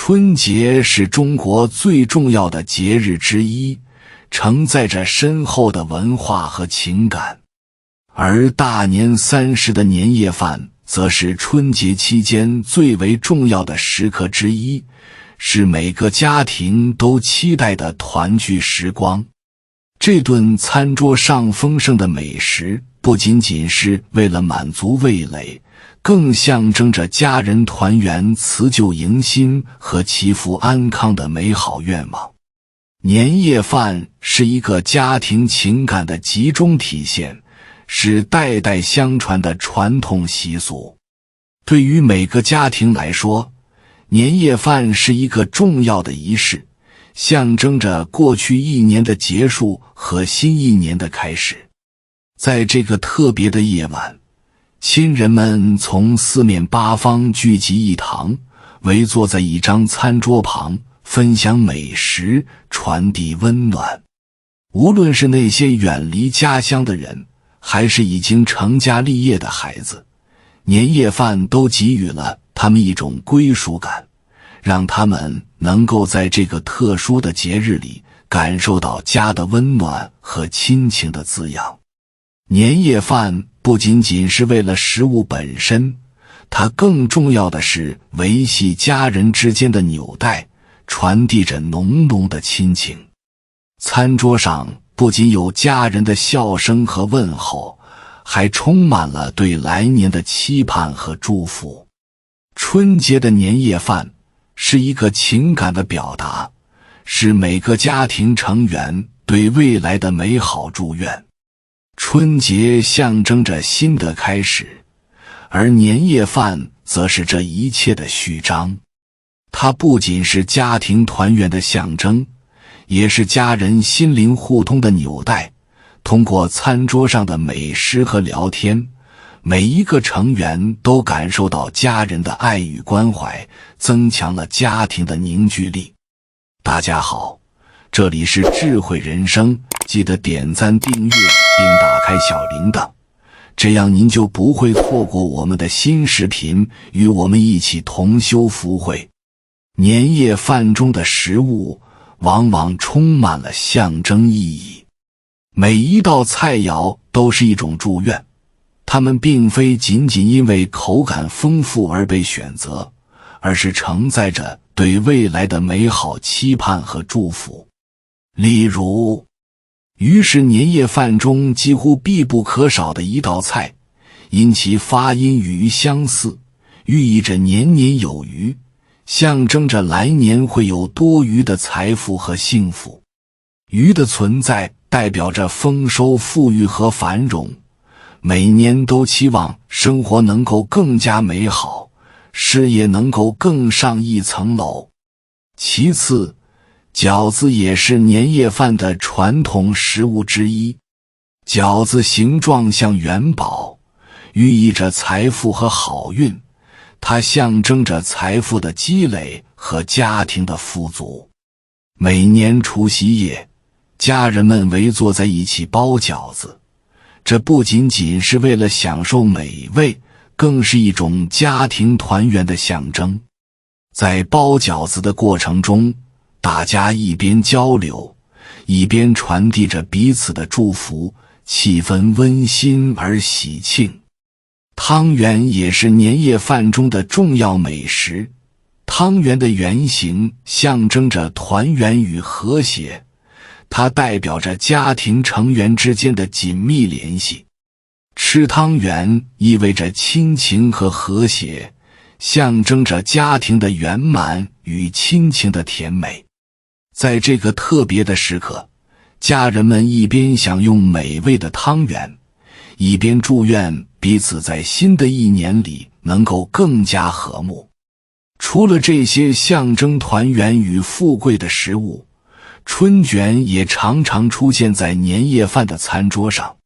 春节是中国最重要的节日之一，承载着深厚的文化和情感。而大年30的年夜饭则是春节期间最为重要的时刻之一，是每个家庭都期待的团聚时光。这顿餐桌上丰盛的美食不仅仅是为了满足味蕾，更象征着家人团圆、辞旧迎新和祈福安康的美好愿望。年夜饭是一个家庭情感的集中体现，是代代相传的传统习俗。对于每个家庭来说，年夜饭是一个重要的仪式，象征着过去一年的结束和新一年的开始。在这个特别的夜晚，亲人们从四面八方聚集一堂，围坐在一张餐桌旁，分享美食，传递温暖。无论是那些远离家乡的人，还是已经成家立业的孩子，年夜饭都给予了他们一种归属感，让他们能够在这个特殊的节日里感受到家的温暖和亲情的滋养。年夜饭不仅仅是为了食物本身，它更重要的是维系家人之间的纽带，传递着浓浓的亲情。餐桌上不仅有家人的笑声和问候，还充满了对来年的期盼和祝福。春节的年夜饭是一个情感的表达，是每个家庭成员对未来的美好祝愿。春节象征着新的开始，而年夜饭则是这一切的序章。它不仅是家庭团圆的象征，也是家人心灵互通的纽带。通过餐桌上的美食和聊天，每一个成员都感受到家人的爱与关怀，增强了家庭的凝聚力。大家好，这里是智慧人生，记得点赞订阅并打开小铃铛，这样您就不会错过我们的新视频，与我们一起同修福慧。年夜饭中的食物往往充满了象征意义，每一道菜肴都是一种祝愿，它们并非仅仅因为口感丰富而被选择，而是承载着对未来的美好期盼和祝福。例如，鱼是年夜饭中几乎必不可少的一道菜，因其发音与鱼相似，寓意着年年有余，象征着来年会有多余的财富和幸福。鱼的存在代表着丰收、富裕和繁荣，每年都期望生活能够更加美好，事业能够更上一层楼。其次，饺子也是年夜饭的传统食物之一。饺子形状像元宝，寓意着财富和好运，它象征着财富的积累和家庭的富足。每年除夕夜，家人们围坐在一起包饺子，这不仅仅是为了享受美味，更是一种家庭团圆的象征。在包饺子的过程中，大家一边交流，一边传递着彼此的祝福，气氛温馨而喜庆。汤圆也是年夜饭中的重要美食，汤圆的圆形象征着团圆与和谐，它代表着家庭成员之间的紧密联系。吃汤圆意味着亲情和和谐，象征着家庭的圆满与亲情的甜美。在这个特别的时刻，家人们一边享用美味的汤圆，一边祝愿彼此在新的一年里能够更加和睦。除了这些象征团圆与富贵的食物，春卷也常常出现在年夜饭的餐桌上。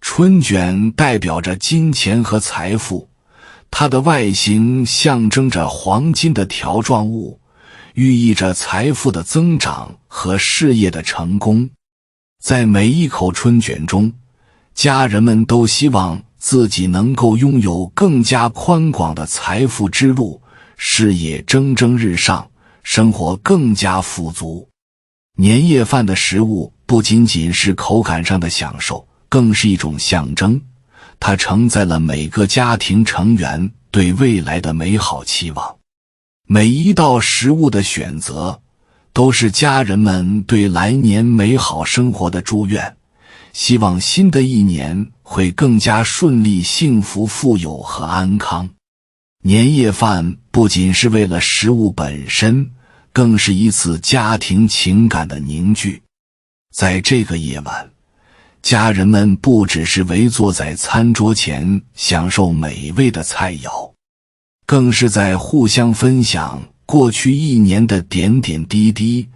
春卷代表着金钱和财富，它的外形象征着黄金的条状物，寓意着财富的增长和事业的成功。在每一口春卷中，家人们都希望自己能够拥有更加宽广的财富之路，事业蒸蒸日上，生活更加富足。年夜饭的食物不仅仅是口感上的享受，更是一种象征，它承载了每个家庭成员对未来的美好期望。每一道食物的选择，都是家人们对来年美好生活的祝愿，希望新的一年会更加顺利、幸福、富有和安康。年夜饭不仅是为了食物本身，更是一次家庭情感的凝聚。在这个夜晚，家人们不只是围坐在餐桌前享受美味的菜肴，更是在互相分享过去一年的点点滴滴，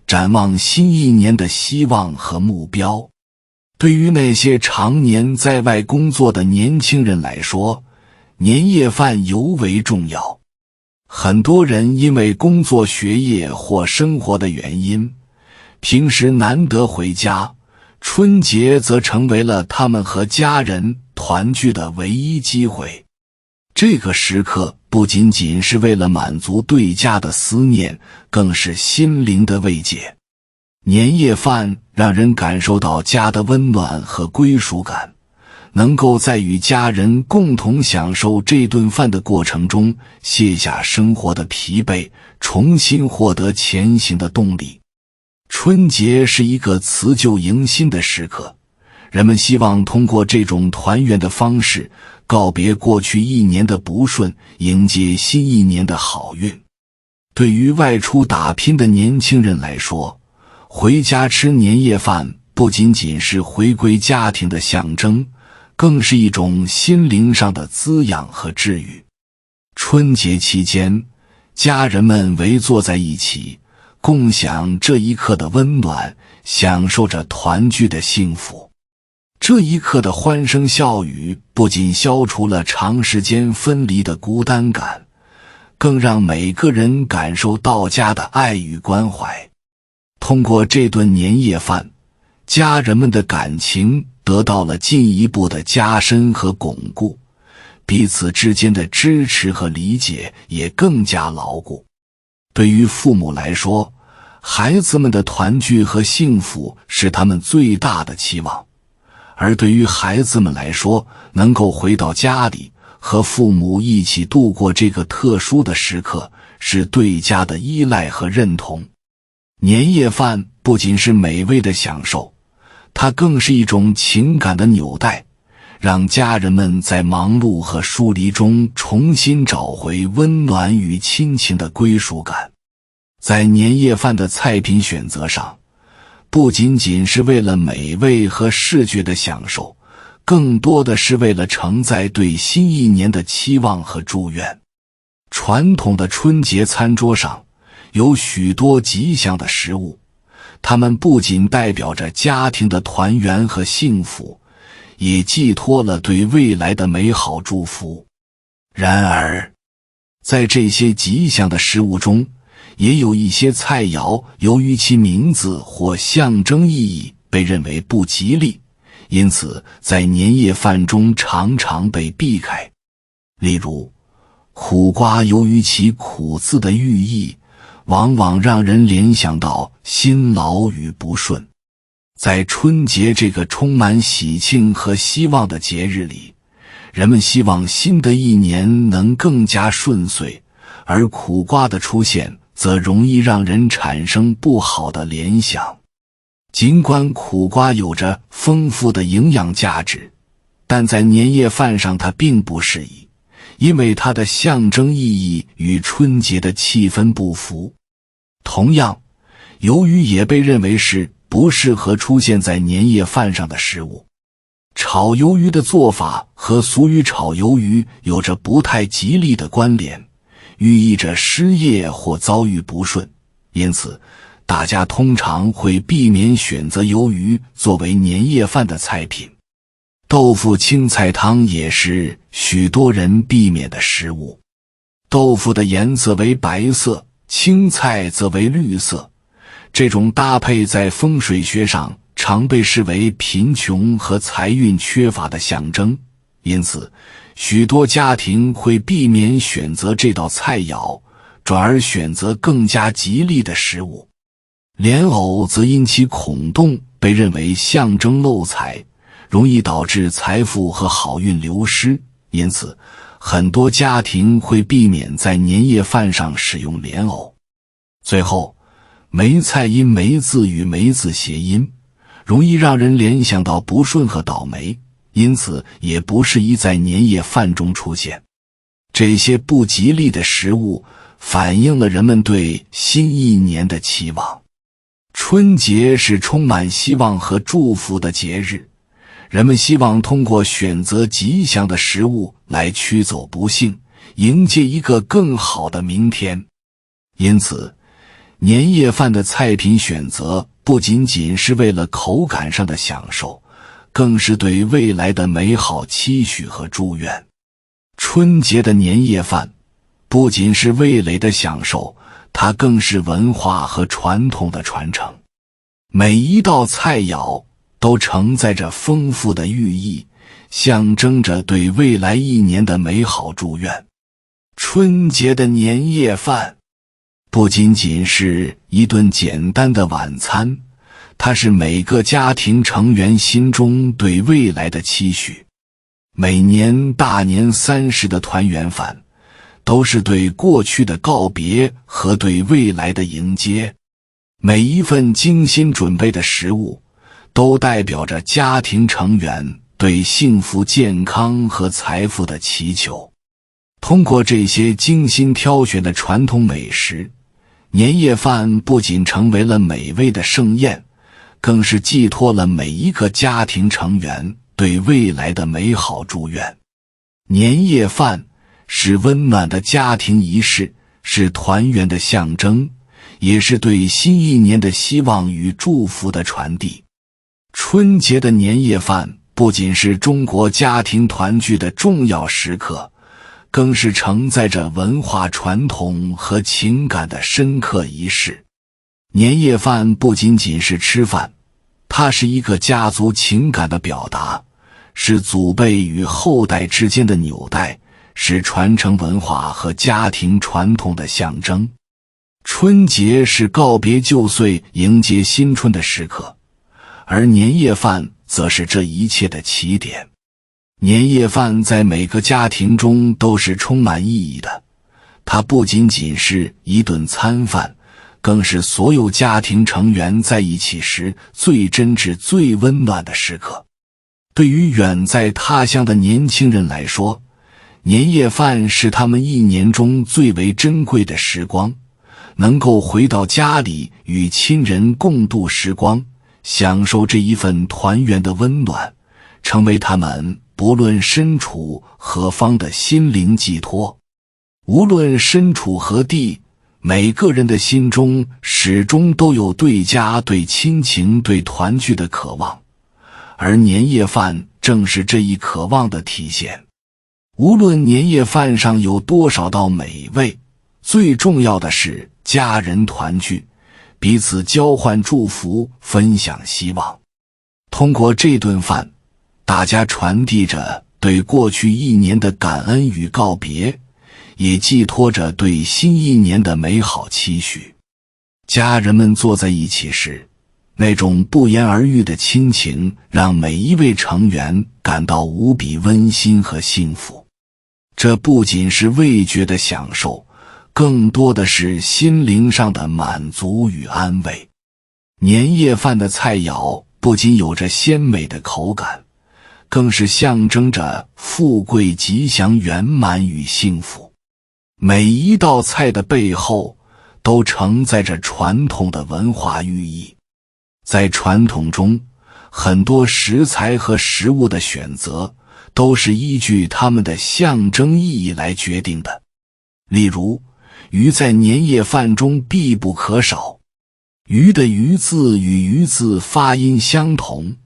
展望新一年的希望和目标。对于那些常年在外工作的年轻人来说，年夜饭尤为重要。很多人因为工作、学业或生活的原因，平时难得回家，春节则成为了他们和家人团聚的唯一机会。这个时刻不仅仅是为了满足对家的思念，更是心灵的慰藉。年夜饭让人感受到家的温暖和归属感，能够在与家人共同享受这顿饭的过程中，卸下生活的疲惫，重新获得前行的动力。春节是一个辞旧迎新的时刻，人们希望通过这种团圆的方式，告别过去一年的不顺，迎接新一年的好运。对于外出打拼的年轻人来说，回家吃年夜饭不仅仅是回归家庭的象征，更是一种心灵上的滋养和治愈。春节期间，家人们围坐在一起，共享这一刻的温暖，享受着团聚的幸福。这一刻的欢声笑语不仅消除了长时间分离的孤单感，更让每个人感受到家的爱与关怀。通过这顿年夜饭，家人们的感情得到了进一步的加深和巩固，彼此之间的支持和理解也更加牢固。对于父母来说，孩子们的团聚和幸福是他们最大的期望，而对于孩子们来说，能够回到家里和父母一起度过这个特殊的时刻，是对家的依赖和认同。年夜饭不仅是美味的享受，它更是一种情感的纽带，让家人们在忙碌和疏离中重新找回温暖与亲情的归属感。在年夜饭的菜品选择上，不仅仅是为了美味和视觉的享受，更多的是为了承载对新一年的期望和祝愿。传统的春节餐桌上有许多吉祥的食物，它们不仅代表着家庭的团圆和幸福，也寄托了对未来的美好祝福。然而，在这些吉祥的食物中，也有一些菜肴由于其名字或象征意义被认为不吉利，因此在年夜饭中常常被避开。例如，苦瓜由于其苦字的寓意，往往让人联想到辛劳与不顺。在春节这个充满喜庆和希望的节日里，人们希望新的一年能更加顺遂，而苦瓜的出现则容易让人产生不好的联想。尽管苦瓜有着丰富的营养价值，但在年夜饭上它并不适宜，因为它的象征意义与春节的气氛不符。同样，鱿鱼也被认为是不适合出现在年夜饭上的食物。炒鱿鱼的做法和俗语炒鱿鱼有着不太吉利的关联，寓意着失业或遭遇不顺，因此大家通常会避免选择鱿鱼作为年夜饭的菜品。豆腐青菜汤也是许多人避免的食物。豆腐的颜色为白色，青菜则为绿色，这种搭配在风水学上常被视为贫穷和财运缺乏的象征，因此许多家庭会避免选择这道菜肴，转而选择更加吉利的食物。莲藕则因其孔洞被认为象征漏财，容易导致财富和好运流失，因此很多家庭会避免在年夜饭上使用莲藕。最后，梅菜因梅字与梅字谐音，容易让人联想到不顺和倒霉，因此也不适宜在年夜饭中出现。这些不吉利的食物反映了人们对新一年的期望。春节是充满希望和祝福的节日，人们希望通过选择吉祥的食物来驱走不幸，迎接一个更好的明天。因此，年夜饭的菜品选择不仅仅是为了口感上的享受，更是对未来的美好期许和祝愿。春节的年夜饭不仅是味蕾的享受，它更是文化和传统的传承。每一道菜肴都承载着丰富的寓意，象征着对未来一年的美好祝愿。春节的年夜饭不仅仅是一顿简单的晚餐，它是每个家庭成员心中对未来的期许。每年大年30的团圆饭都是对过去的告别和对未来的迎接。每一份精心准备的食物都代表着家庭成员对幸福、健康和财富的祈求。通过这些精心挑选的传统美食，年夜饭不仅成为了美味的盛宴，更是寄托了每一个家庭成员对未来的美好祝愿。年夜饭是温暖的家庭仪式，是团圆的象征，也是对新一年的希望与祝福的传递。春节的年夜饭不仅是中国家庭团聚的重要时刻，更是承载着文化传统和情感的深刻仪式。年夜饭不仅仅是吃饭，它是一个家族情感的表达，是祖辈与后代之间的纽带，是传承文化和家庭传统的象征。春节是告别旧岁、迎接新春的时刻，而年夜饭则是这一切的起点。年夜饭在每个家庭中都是充满意义的，它不仅仅是一顿餐饭，更是所有家庭成员在一起时最真挚、最温暖的时刻。对于远在他乡的年轻人来说，年夜饭是他们一年中最为珍贵的时光，能够回到家里与亲人共度时光，享受这一份团圆的温暖，成为他们不论身处何方的心灵寄托。无论身处何地，每个人的心中始终都有对家、对亲情、对团聚的渴望，而年夜饭正是这一渴望的体现。无论年夜饭上有多少道美味，最重要的是家人团聚，彼此交换祝福，分享希望。通过这顿饭，大家传递着对过去一年的感恩与告别，也寄托着对新一年的美好期许。家人们坐在一起时，那种不言而喻的亲情让每一位成员感到无比温馨和幸福。这不仅是味觉的享受，更多的是心灵上的满足与安慰。年夜饭的菜肴不仅有着鲜美的口感，更是象征着富贵、吉祥、圆满与幸福。每一道菜的背后都承载着传统的文化寓意。在传统中，很多食材和食物的选择都是依据它们的象征意义来决定的。例如，鱼在年夜饭中必不可少。鱼的鱼字与鱼字发音相同，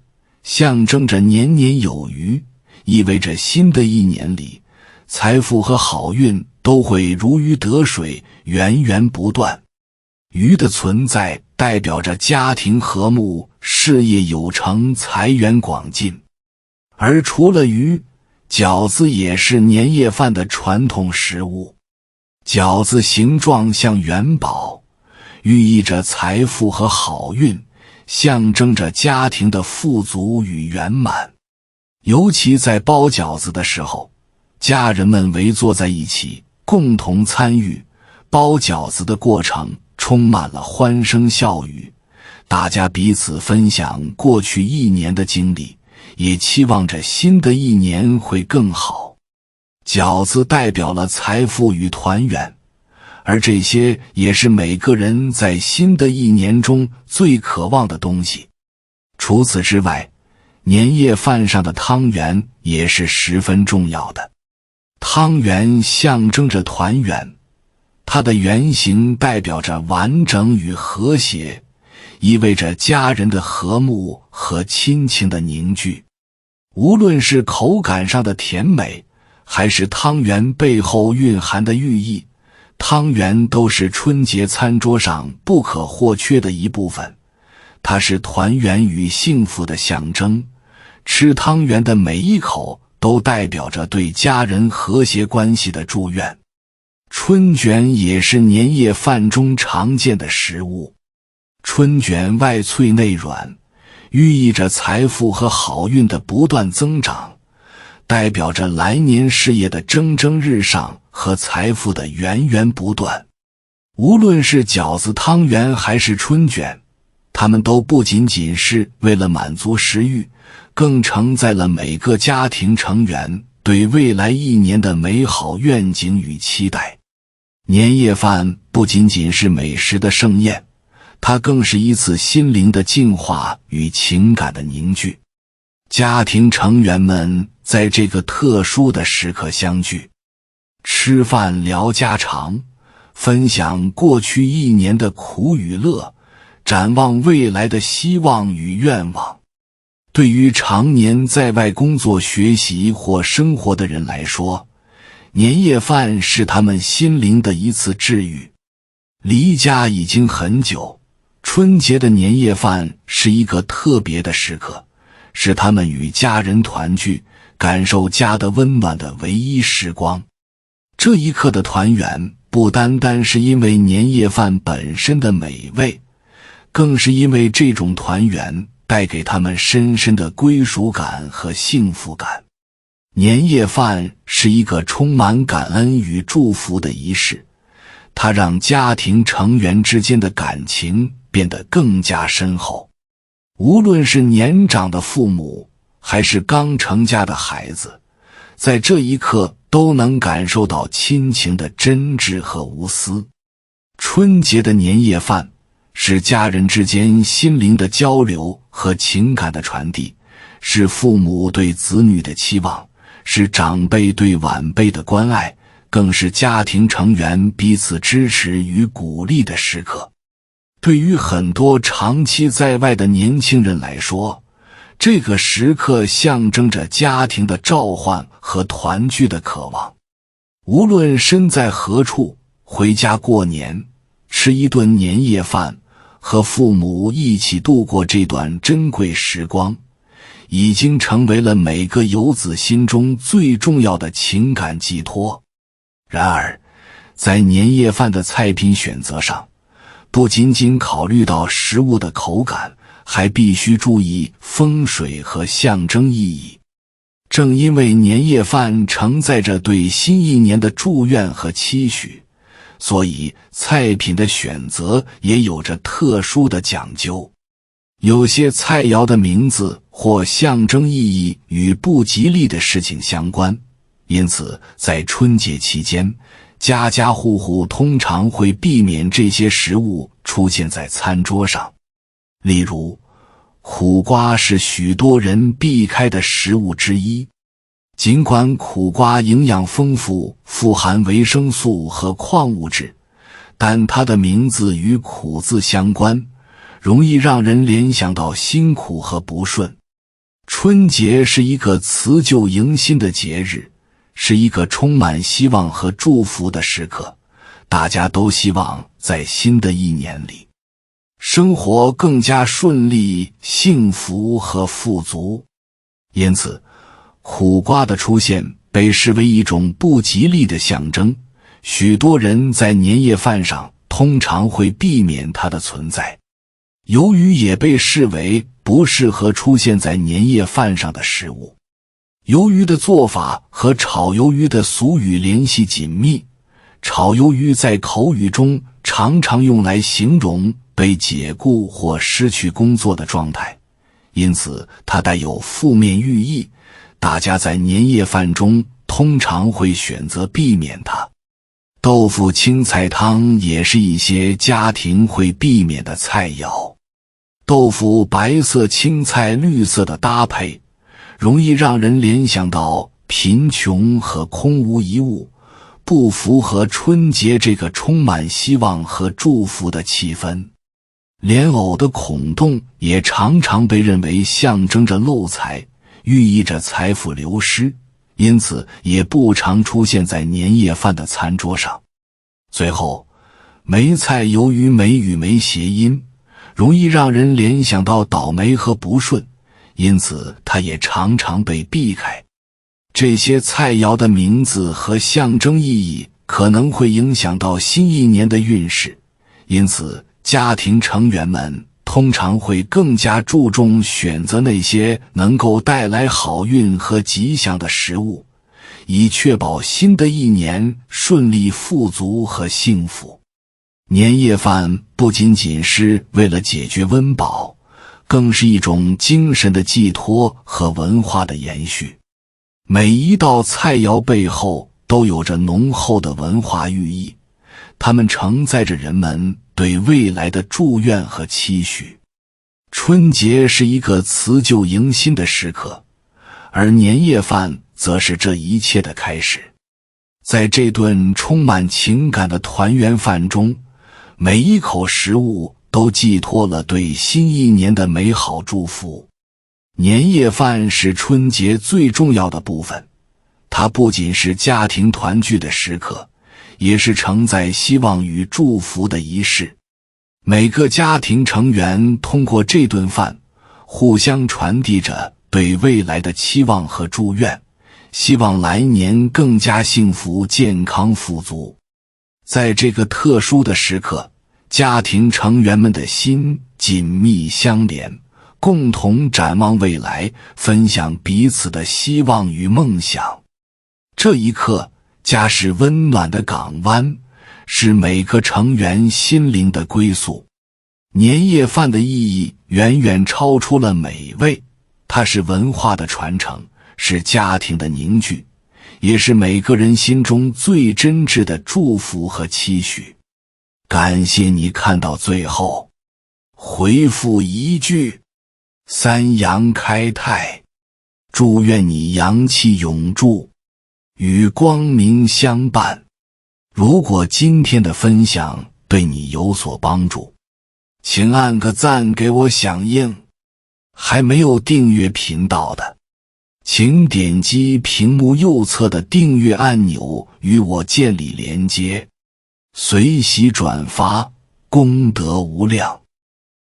象征着年年有余，意味着新的一年里，财富和好运都会如鱼得水，源源不断。鱼的存在代表着家庭和睦、事业有成、财源广进。而除了鱼，饺子也是年夜饭的传统食物。饺子形状像元宝，寓意着财富和好运，象征着家庭的富足与圆满。尤其在包饺子的时候，家人们围坐在一起，共同参与包饺子的过程，充满了欢声笑语。大家彼此分享过去一年的经历，也期望着新的一年会更好。饺子代表了财富与团圆，而这些也是每个人在新的一年中最渴望的东西。除此之外，年夜饭上的汤圆也是十分重要的。汤圆象征着团圆，它的圆形代表着完整与和谐，意味着家人的和睦和亲情的凝聚。无论是口感上的甜美，还是汤圆背后蕴含的寓意，汤圆都是春节餐桌上不可或缺的一部分。它是团圆与幸福的象征，吃汤圆的每一口都代表着对家人和谐关系的祝愿。春卷也是年夜饭中常见的食物。春卷外脆内软，寓意着财富和好运的不断增长，代表着来年事业的蒸蒸日上和财富的源源不断。无论是饺子、汤圆还是春卷，它们都不仅仅是为了满足食欲，更承载了每个家庭成员对未来一年的美好愿景与期待。年夜饭不仅仅是美食的盛宴，它更是一次心灵的净化与情感的凝聚。家庭成员们在这个特殊的时刻相聚，吃饭聊家常，分享过去一年的苦与乐，展望未来的希望与愿望。对于常年在外工作、学习或生活的人来说，年夜饭是他们心灵的一次治愈。离家已经很久，春节的年夜饭是一个特别的时刻，是他们与家人团聚，感受家的温暖的唯一时光。这一刻的团圆，不单单是因为年夜饭本身的美味，更是因为这种团圆带给他们深深的归属感和幸福感。年夜饭是一个充满感恩与祝福的仪式，它让家庭成员之间的感情变得更加深厚。无论是年长的父母，还是刚成家的孩子，在这一刻都能感受到亲情的真挚和无私。春节的年夜饭是家人之间心灵的交流和情感的传递，是父母对子女的期望，是长辈对晚辈的关爱，更是家庭成员彼此支持与鼓励的时刻。对于很多长期在外的年轻人来说，这个时刻象征着家庭的召唤和团聚的渴望。无论身在何处，回家过年，吃一顿年夜饭，和父母一起度过这段珍贵时光，已经成为了每个游子心中最重要的情感寄托。然而，在年夜饭的菜品选择上，不仅仅考虑到食物的口感，还必须注意风水和象征意义。正因为年夜饭承载着对新一年的祝愿和期许，所以菜品的选择也有着特殊的讲究。有些菜肴的名字或象征意义与不吉利的事情相关，因此在春节期间，家家户户通常会避免这些食物出现在餐桌上。例如，苦瓜是许多人避开的食物之一。尽管苦瓜营养丰富，富含维生素和矿物质，但它的名字与苦字相关，容易让人联想到辛苦和不顺。春节是一个辞旧迎新的节日，是一个充满希望和祝福的时刻，大家都希望在新的一年里，生活更加顺利、幸福和富足。因此，苦瓜的出现被视为一种不吉利的象征，许多人在年夜饭上通常会避免它的存在。鱿鱼也被视为不适合出现在年夜饭上的食物。鱿鱼的做法和炒鱿鱼的俗语联系紧密，炒鱿鱼在口语中常常用来形容被解雇或失去工作的状态，因此它带有负面寓意，大家在年夜饭中通常会选择避免它。豆腐青菜汤也是一些家庭会避免的菜肴。豆腐白色青菜绿色的搭配，容易让人联想到贫穷和空无一物，不符合春节这个充满希望和祝福的气氛。莲藕的孔洞也常常被认为象征着漏财，寓意着财富流失，因此也不常出现在年夜饭的餐桌上。最后，梅菜由于梅与梅谐音，容易让人联想到倒霉和不顺，因此它也常常被避开。这些菜肴的名字和象征意义可能会影响到新一年的运势，因此家庭成员们通常会更加注重选择那些能够带来好运和吉祥的食物，以确保新的一年顺利富足和幸福。年夜饭不仅仅是为了解决温饱，更是一种精神的寄托和文化的延续。每一道菜肴背后都有着浓厚的文化寓意，它们承载着人们对未来的祝愿和期许。春节是一个辞旧迎新的时刻，而年夜饭则是这一切的开始。在这顿充满情感的团圆饭中，每一口食物都寄托了对新一年的美好祝福。年夜饭是春节最重要的部分，它不仅是家庭团聚的时刻，也是承载希望与祝福的仪式。每个家庭成员通过这顿饭，互相传递着对未来的期望和祝愿，希望来年更加幸福、健康、富足。在这个特殊的时刻，家庭成员们的心紧密相连，共同展望未来，分享彼此的希望与梦想。这一刻，家是温暖的港湾，是每个成员心灵的归宿。年夜饭的意义远远超出了美味，它是文化的传承，是家庭的凝聚，也是每个人心中最真挚的祝福和期许。感谢你看到最后，回复一句三阳开泰，祝愿你阳气永驻，与光明相伴。如果今天的分享对你有所帮助，请按个赞给我响应。还没有订阅频道的，请点击屏幕右侧的订阅按钮与我建立连接，随喜转发，功德无量。